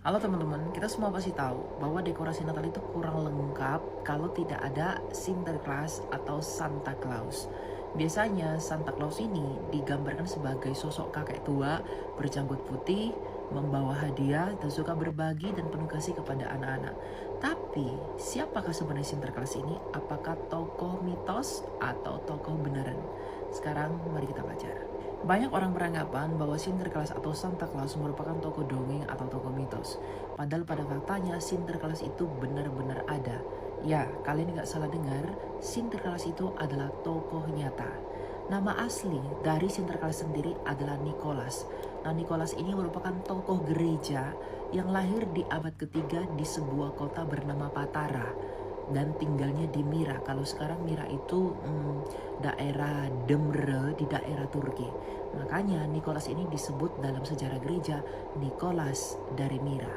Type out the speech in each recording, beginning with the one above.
Halo teman-teman, kita semua pasti tahu bahwa dekorasi Natal itu kurang lengkap kalau tidak ada Sinterklas atau Santa Claus. Biasanya Santa Claus ini digambarkan sebagai sosok kakek tua berjanggut putih, membawa hadiah dan suka berbagi dan penuh kasih kepada anak-anak. Tapi siapakah sebenarnya Sinterklas ini? Apakah tokoh mitos atau tokoh beneran? Sekarang mari kita belajar. Banyak orang beranggapan bahwa Sinterklas atau Santa Claus merupakan tokoh dongeng atau tokoh mitos. Padahal pada faktanya Sinterklas itu benar-benar ada. Ya, kalian nggak salah dengar, Sinterklas itu adalah tokoh nyata. Nama asli dari Sinterklas sendiri adalah Nicholas. Nah, Nicholas ini merupakan tokoh gereja yang lahir di abad ketiga di sebuah kota bernama Patara dan tinggalnya di Mira. Kalau sekarang Mira itu daerah Demre di daerah Turki. Makanya Nicholas ini disebut dalam sejarah gereja Nicholas dari Mira.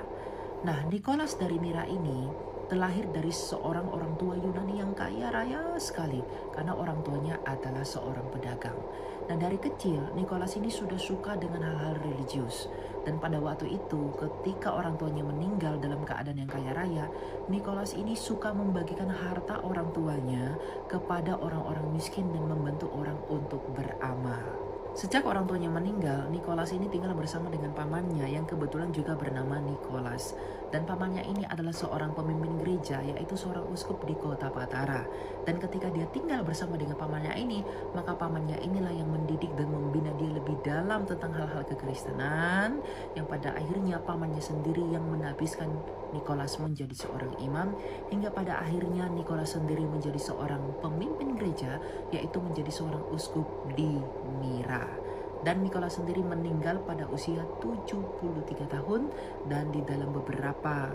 Nah, Nicholas dari Mira ini terlahir dari seorang orang tua Yunani yang kaya raya sekali karena orang tuanya adalah seorang pedagang. Nah, dari kecil Nicholas ini sudah suka dengan hal-hal religius. Dan pada waktu itu ketika orang tuanya meninggal dalam keadaan yang kaya raya, Nicholas ini suka membagikan harta orang tuanya kepada orang-orang miskin dan membantu orang untuk beramal. Sejak orang tuanya meninggal, Nicholas ini tinggal bersama dengan pamannya yang kebetulan juga bernama Nicholas. Dan pamannya ini adalah seorang pemimpin gereja, yaitu seorang uskup di kota Patara. Dan ketika dia tinggal bersama dengan pamannya ini, maka pamannya inilah yang mendidik dan membina dia lebih dalam tentang hal-hal kekristenan, yang pada akhirnya pamannya sendiri yang menabiskan Nicholas menjadi seorang imam, hingga pada akhirnya Nicholas sendiri menjadi seorang pemimpin gereja, yaitu menjadi seorang uskup di Mira. Dan Nicholas sendiri meninggal pada usia 73 tahun, dan di dalam beberapa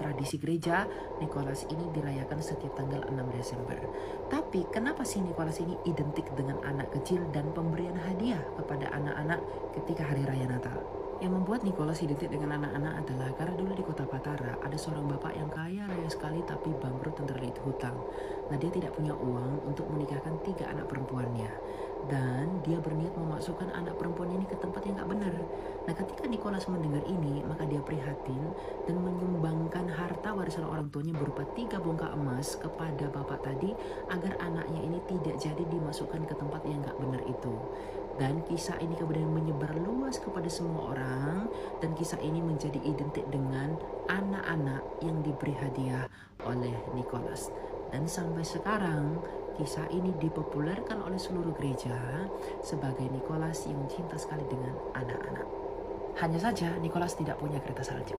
tradisi gereja, Nicholas ini dirayakan setiap tanggal 6 Desember. Tapi kenapa sih Nicholas ini identik dengan anak kecil dan pemberian hadiah kepada anak-anak ketika hari raya Natal? Yang membuat Nicholas identik dengan anak-anak adalah karena dulu di kota Patara ada seorang bapak yang kaya raya sekali tapi bangkrut dan terlilit hutang. Nah, dia tidak punya uang untuk menikahkan 3 anak perempuannya. Dan dia berniat memasukkan anak perempuan ini ke tempat yang gak benar. Nah, ketika Nicholas mendengar ini, maka dia prihatin dan menyumbangkan harta warisan orang tuanya berupa 3 bongkah emas kepada bapak tadi agar anaknya ini tidak jadi dimasukkan ke tempat yang gak benar itu. Dan kisah ini kemudian menyebar luas kepada semua orang, dan kisah ini menjadi identik dengan anak-anak yang diberi hadiah oleh Nicholas. Dan sampai sekarang kisah ini dipopulerkan oleh seluruh gereja sebagai Nicholas yang cinta sekali dengan anak-anak. Hanya saja Nicholas tidak punya kereta salju.